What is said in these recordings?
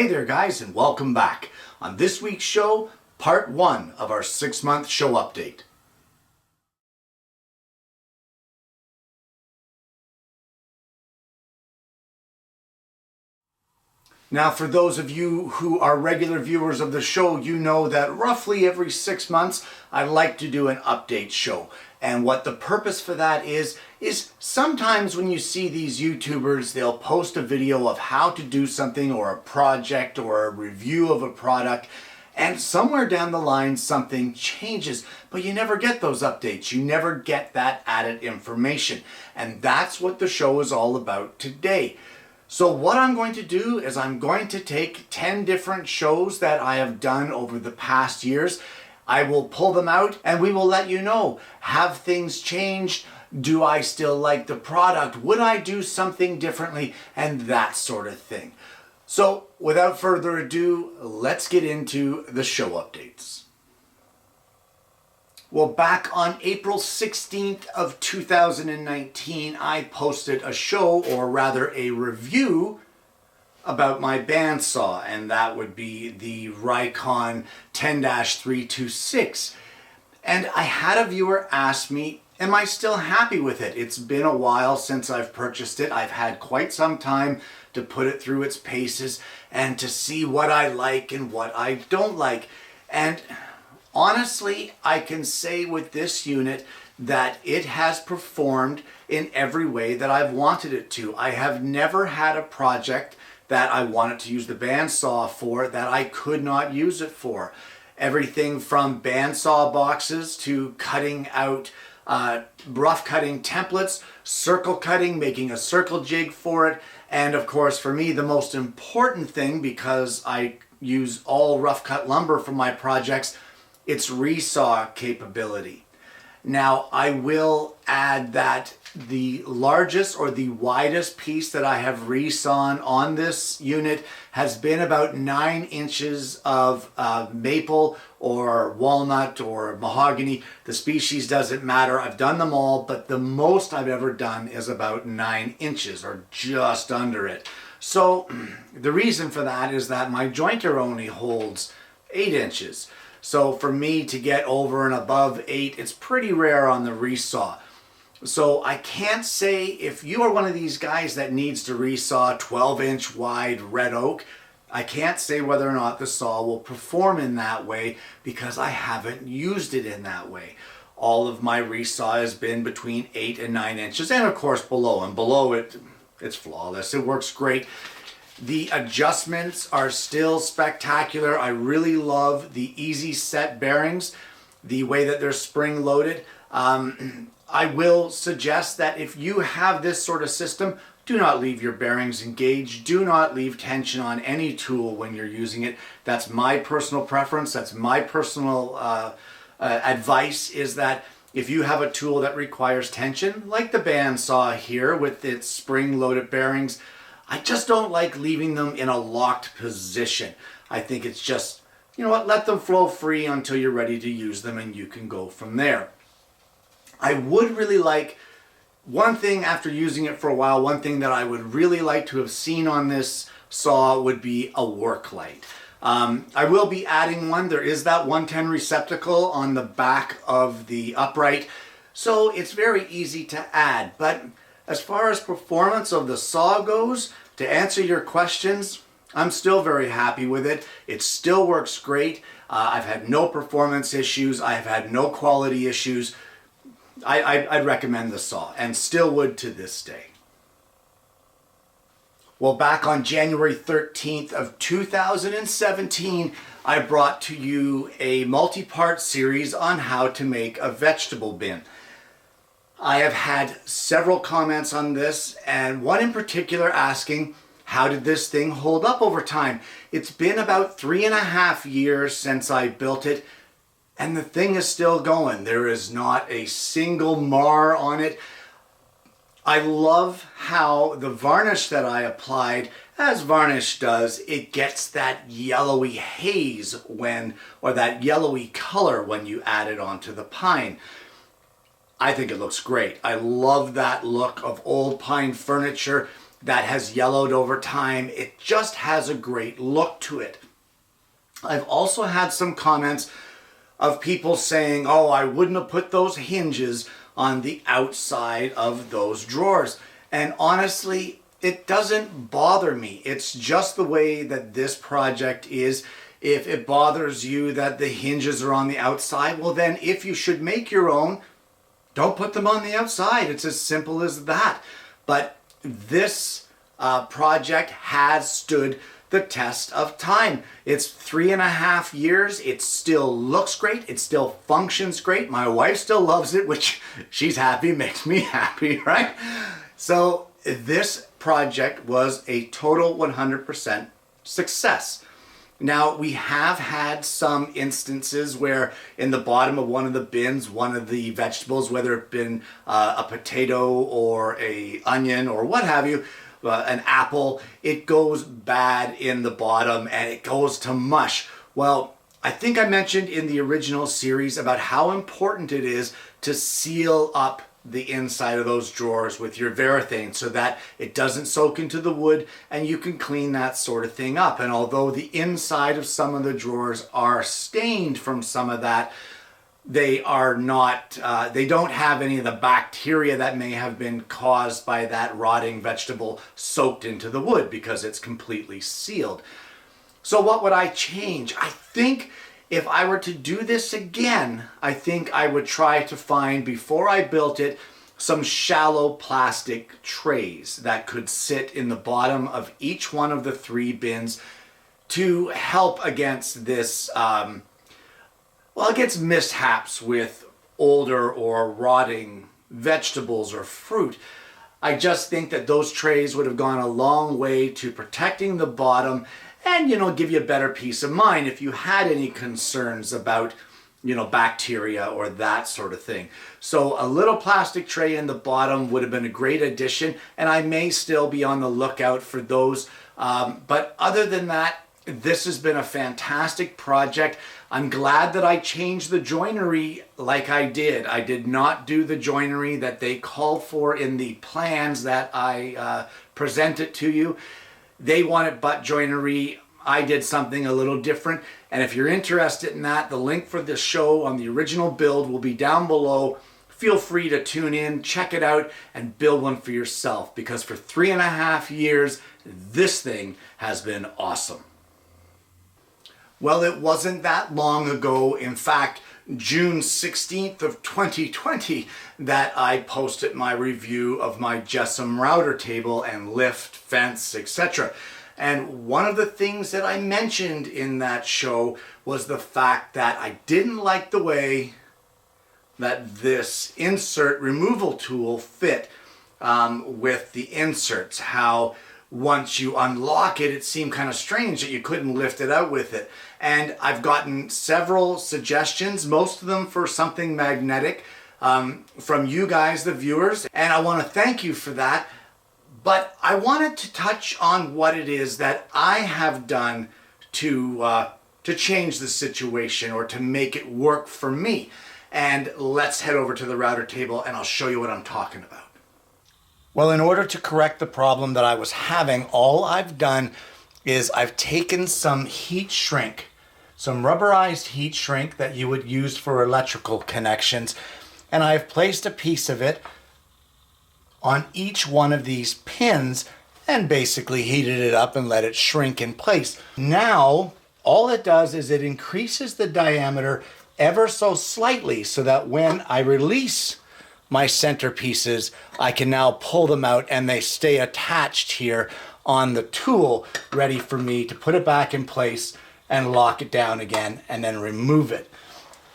Hey there guys, and welcome back. On this week's show, part 1 of our 6-month show update. Now, for those of you who are regular viewers of the show, you know that roughly every 6 months I like to do an update show. And what the purpose for that is sometimes when you see these YouTubers, they'll post a video of how to do something or a project or a review of a product, and somewhere down the line something changes, but you never get those updates. You never get that added information. And that's what the show is all about today. So what I'm going to do is I'm going to take 10 different shows that I have done over the past years. I will pull them out and we will let you know, have things changed? Do I still like the product? Would I do something differently? And that sort of thing. So without further ado, let's get into the show updates. Well, back on April 16th of 2019, I posted a show, or rather a review, about my bandsaw, and that would be the Rikon 10-326. And I had a viewer ask me, am I still happy with it? It's been a while since I've purchased it. I've had quite some time to put it through its paces and to see what I like and what I don't like. And honestly, I can say with this unit that it has performed in every way that I've wanted it to. I have never had a project that I wanted to use the bandsaw for that I could not use it for. Everything from bandsaw boxes to cutting out rough cutting templates, circle cutting, making a circle jig for it, and of course for me the most important thing, because I use all rough cut lumber for my projects, its resaw capability. Now I will add that the largest or the widest piece that I have resawn on this unit has been about 9 inches of maple or walnut or mahogany. The species doesn't matter. I've done them all, but the most I've ever done is about 9 inches or just under it. So the reason for that is that my jointer only holds 8 inches. So for me to get over and above 8, it's pretty rare on the resaw. So I can't say, if you are one of these guys that needs to resaw 12-inch wide red oak, I can't say whether or not the saw will perform in that way because I haven't used it in that way. All of my resaw has been between 8 and 9 inches, and of course below. And below it's flawless. It works great. The adjustments are still spectacular. I really love the easy set bearings, the way that they're spring loaded. I will suggest that if you have this sort of system, do not leave your bearings engaged. Do not leave tension on any tool when you're using it. That's my personal preference. That's my personal advice, is that if you have a tool that requires tension, like the bandsaw here with its spring-loaded bearings, I just don't like leaving them in a locked position. I think it's just, you know what, let them flow free until you're ready to use them and you can go from there. I would really like, one thing after using it for a while, one thing that I would really like to have seen on this saw would be a work light. I will be adding one. There is that 110 receptacle on the back of the upright, so it's very easy to add. But as far as performance of the saw goes, to answer your questions, I'm still very happy with it. It still works great. I've had no performance issues. I've had no quality issues. I'd recommend the saw, and still would to this day. Well, back on January 13th of 2017, I brought to you a multi-part series on how to make a vegetable bin. I have had several comments on this, and one in particular asking, how did this thing hold up over time? It's been about 3.5 years since I built it, and the thing is still going. There is not a single mar on it. I love how the varnish that I applied, as varnish does, it gets that yellowy haze or that yellowy color when you add it onto the pine. I think it looks great. I love that look of old pine furniture. that has yellowed over time. It just has a great look to it. I've also had some comments of people saying, oh, I wouldn't have put those hinges on the outside of those drawers. And honestly, it doesn't bother me. It's just the way that this project is. If it bothers you that the hinges are on the outside, well then, if you should make your own, don't put them on the outside. It's as simple as that. But this project has stood the test of time. It's 3.5 years. It still looks great. It still functions great. My wife still loves it, which she's happy, makes me happy, right? So this project was a total 100% success. Now, we have had some instances where in the bottom of one of the bins, one of the vegetables, whether it been a potato or a onion or what have you, an apple, it goes bad in the bottom and it goes to mush. Well, I think I mentioned in the original series about how important it is to seal up the inside of those drawers with your Varathane so that it doesn't soak into the wood and you can clean that sort of thing up. And although the inside of some of the drawers are stained from some of that, they are not, they don't have any of the bacteria that may have been caused by that rotting vegetable soaked into the wood because it's completely sealed. So what would I change? I think if I were to do this again, I think I would try to find, before I built it, some shallow plastic trays that could sit in the bottom of each one of the 3 bins to help against this, against mishaps with older or rotting vegetables or fruit. I just think that those trays would have gone a long way to protecting the bottom and, give you a better peace of mind if you had any concerns about, bacteria or that sort of thing. So a little plastic tray in the bottom would have been a great addition, and I may still be on the lookout for those. But other than that, this has been a fantastic project. I'm glad that I changed the joinery like I did. I did not do the joinery that they called for in the plans that I presented to you. They wanted butt joinery. I did something a little different. And if you're interested in that, the link for this show on the original build will be down below. Feel free to tune in, check it out, and build one for yourself. Because for 3.5 years, this thing has been awesome. Well, it wasn't that long ago, in fact, June 16th of 2020, that I posted my review of my Jessam router table and lift, fence, etc. And one of the things that I mentioned in that show was the fact that I didn't like the way that this insert removal tool fit with the inserts. How once you unlock it, it seemed kind of strange that you couldn't lift it out with it. And I've gotten several suggestions, most of them for something magnetic, from you guys, the viewers, and I want to thank you for that. But I wanted to touch on what it is that I have done to change the situation or to make it work for me. And let's head over to the router table and I'll show you what I'm talking about. Well, in order to correct the problem that I was having, all I've done is I've taken some heat shrink, some rubberized heat shrink that you would use for electrical connections, and I've placed a piece of it on each one of these pins and basically heated it up and let it shrink in place. Now, all it does is it increases the diameter ever so slightly so that when I release my centerpieces, I can now pull them out and they stay attached here on the tool, ready for me to put it back in place and lock it down again and then remove it.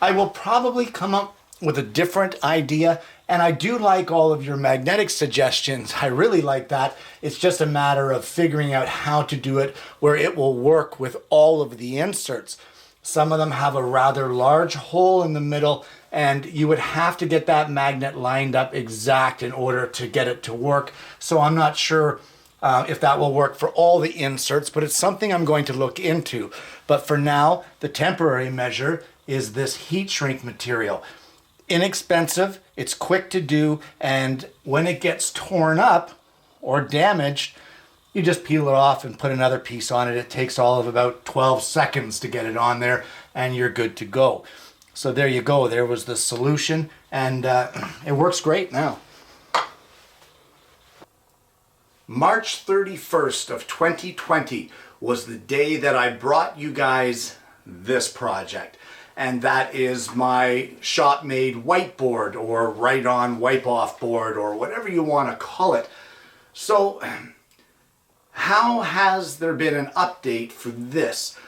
I will probably come up with a different idea, and I do like all of your magnetic suggestions. I really like that. It's just a matter of figuring out how to do it where it will work with all of the inserts. Some of them have a rather large hole in the middle, and you would have to get that magnet lined up exact in order to get it to work. So I'm not sure if that will work for all the inserts, but it's something I'm going to look into. But for now, the temporary measure is this heat shrink material. Inexpensive, it's quick to do, and when it gets torn up, or damaged, you just peel it off and put another piece on it. It takes all of about 12 seconds to get it on there and you're good to go. So there you go. There was the solution, and it works great now. March 31st of 2020 was the day that I brought you guys this project. And that is my shop-made whiteboard, or write-on wipe-off board, or whatever you want to call it. So, how has there been an update for this?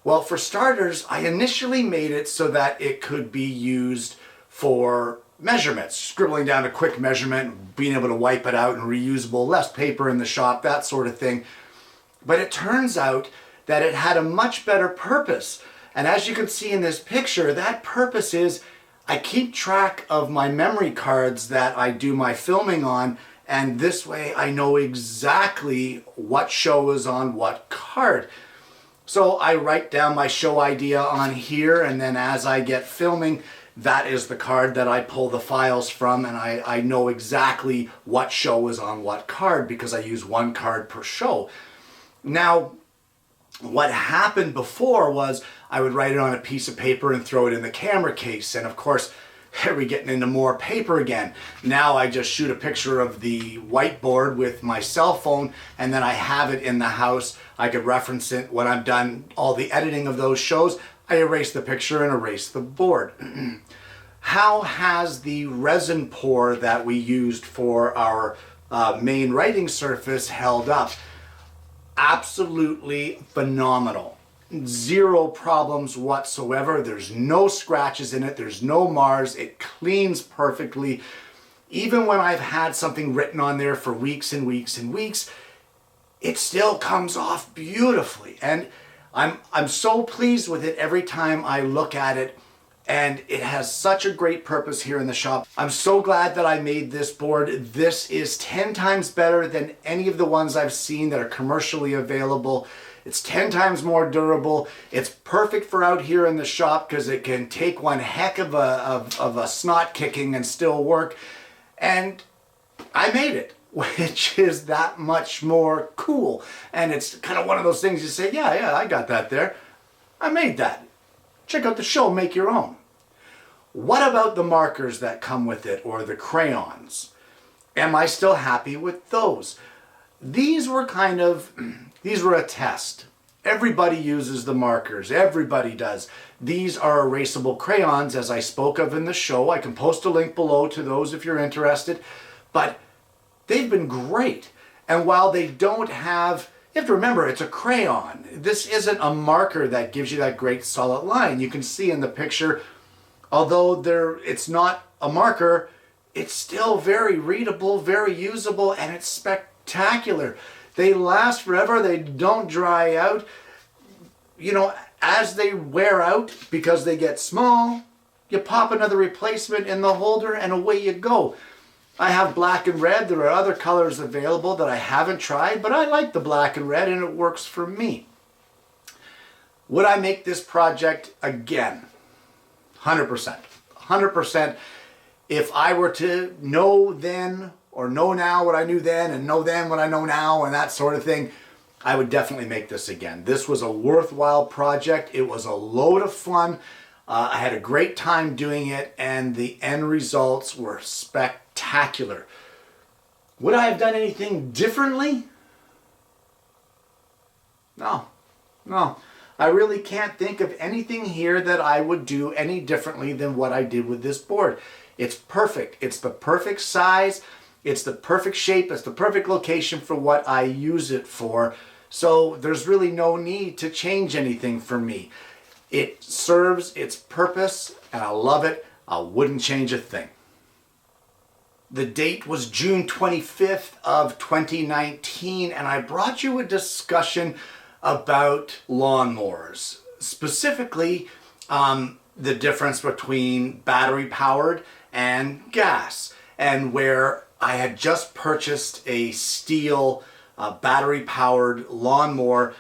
Well, for starters, I initially made it so that it could be used for measurements, scribbling down a quick measurement, being able to wipe it out and reusable, less paper in the shop, that sort of thing. But it turns out that it had a much better purpose. And as you can see in this picture, that purpose is I keep track of my memory cards that I do my filming on, and this way I know exactly what show is on what card. So I write down my show idea on here, and then as I get filming, that is the card that I pull the files from, and I know exactly what show is on what card because I use one card per show. Now, what happened before was I would write it on a piece of paper and throw it in the camera case, and of course, here we're getting into more paper again. Now I just shoot a picture of the whiteboard with my cell phone, and then I have it in the house. I could reference it when I'm done all the editing of those shows. I erase the picture and erase the board. How has the resin pour that we used for our main writing surface held up? Absolutely phenomenal. Zero problems whatsoever. There's no scratches in it. There's no mars. It cleans perfectly. Even when I've had something written on there for weeks and weeks and weeks, it still comes off beautifully. And I'm so pleased with it every time I look at it, and it has such a great purpose here in the shop. I'm so glad that I made this board. This is 10 times better than any of the ones I've seen that are commercially available. It's 10 times more durable. It's perfect for out here in the shop because it can take one heck of a snot kicking and still work. And I made it, which is that much more cool. And it's kind of one of those things you say, yeah, I got that there. I made that. Check out the show, make your own. What about the markers that come with it, or the crayons? Am I still happy with those? These were a test. Everybody uses the markers. Everybody does. These are erasable crayons, as I spoke of in the show. I can post a link below to those if you're interested. But they've been great. And while they don't have, you have to remember, it's a crayon. This isn't a marker that gives you that great solid line. You can see in the picture, although it's not a marker, it's still very readable, very usable, and it's spectacular. They last forever. They don't dry out. You know, as they wear out, because they get small, you pop another replacement in the holder and away you go. I have black and red. There are other colors available that I haven't tried, but I like the black and red and it works for me. Would I make this project again? 100%. 100%. If I were to know then, or know now what I knew then, and know then what I know now, and that sort of thing, I would definitely make this again. This was a worthwhile project. It was a load of fun. I had a great time doing it, and the end results were spectacular. Would I have done anything differently? No. I really can't think of anything here that I would do any differently than what I did with this board. It's perfect. It's the perfect size. It's the perfect shape. It's the perfect location for what I use it for. So there's really no need to change anything for me. It serves its purpose and I love it. I wouldn't change a thing. The date was June 25th of 2019, and I brought you a discussion about lawnmowers. Specifically, the difference between battery powered and gas, and where I had just purchased a steel battery powered lawnmower.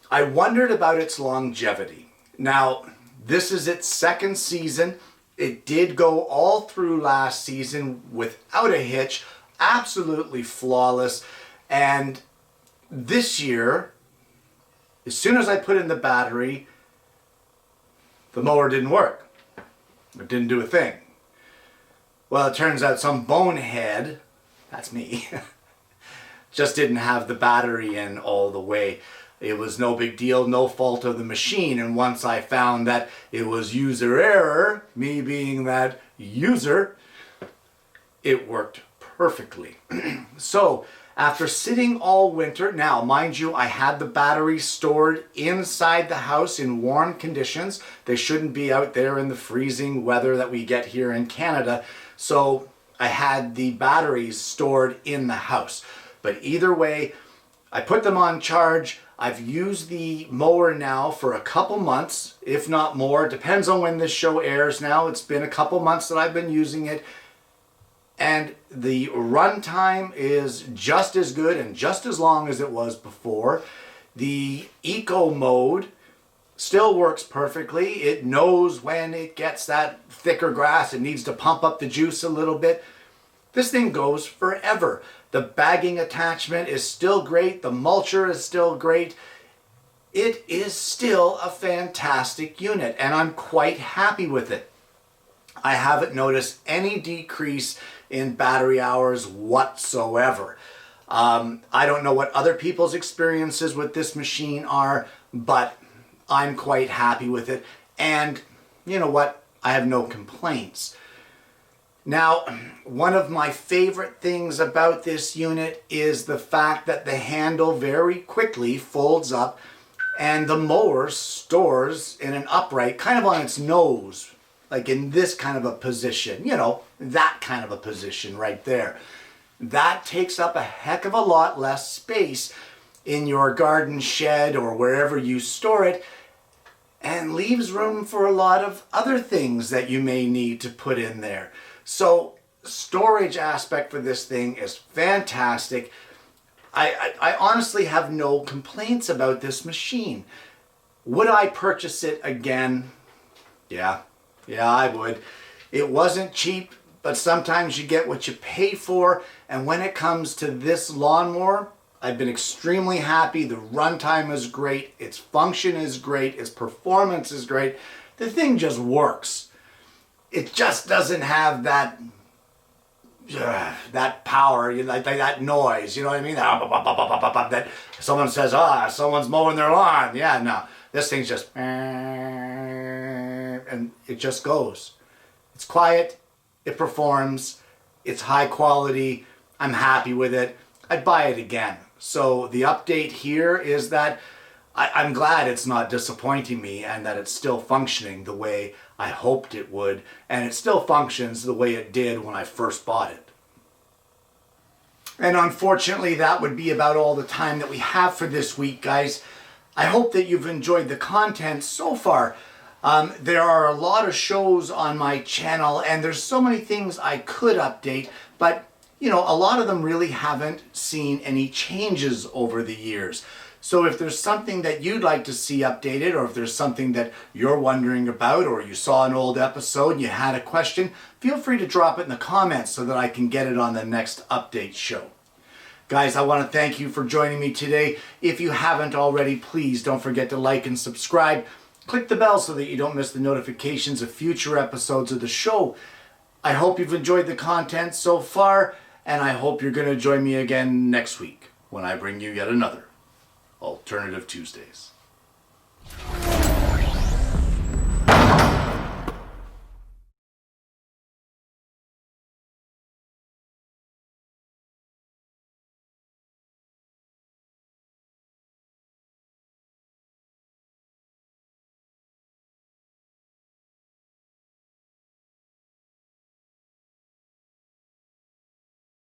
I wondered about its longevity. Now, this is its second season. It did go all through last season without a hitch, absolutely flawless. And this year, as soon as I put in the battery, the mower didn't work. It didn't do a thing. Well, it turns out some bonehead, that's me, just didn't have the battery in all the way. It was no big deal, no fault of the machine. And once I found that it was user error, me being that user, it worked perfectly. So after sitting all winter, now mind you, I had the battery stored inside the house in warm conditions. They shouldn't be out there in the freezing weather that we get here in Canada. So I had the batteries stored in the house. But either way, I put them on charge. I've used the mower now for a couple months, if not more. Depends on when this show airs now. It's been a couple months that I've been using it. And the run time is just as good and just as long as it was before. The eco mode still works perfectly. It knows when it gets that thicker grass, it needs to pump up the juice a little bit. This thing goes forever. The bagging attachment is still great. The mulcher is still great. It is still a fantastic unit, and I'm quite happy with it. I haven't noticed any decrease in battery hours whatsoever. I don't know what other people's experiences with this machine are, but I'm quite happy with it. And you know what? I have no complaints. Now, one of my favorite things about this unit is the fact that the handle very quickly folds up and the mower stores in an upright, kind of on its nose, like in this kind of a position, you know, that kind of a position right there. That takes up a heck of a lot less space in your garden shed or wherever you store it, and leaves room for a lot of other things that you may need to put in there. So storage aspect for this thing is fantastic. I honestly have no complaints about this machine. Would I purchase it again? Yeah, I would. It wasn't cheap, but sometimes you get what you pay for. And when it comes to this lawnmower, I've been extremely happy. The runtime is great. Its function is great. Its performance is great. The thing just works. It just doesn't have that power, you know, like that noise, you know what I mean? That someone says, someone's mowing their lawn. Yeah, no. This thing's just, and it just goes. It's quiet. It performs. It's high quality. I'm happy with it. I'd buy it again. So the update here is that I'm glad it's not disappointing me and that it's still functioning the way I hoped it would, and it still functions the way it did when I first bought it. And unfortunately, that would be about all the time that we have for this week, guys. I hope that you've enjoyed the content so far. There are a lot of shows on my channel, and there's so many things I could update, but you know, a lot of them really haven't seen any changes over the years. So if there's something that you'd like to see updated, or if there's something that you're wondering about, or you saw an old episode and you had a question, feel free to drop it in the comments so that I can get it on the next update show. Guys, I want to thank you for joining me today. If you haven't already, please don't forget to like and subscribe. Click the bell so that you don't miss the notifications of future episodes of the show. I hope you've enjoyed the content so far, and I hope you're going to join me again next week when I bring you yet another Alternative Tuesdays.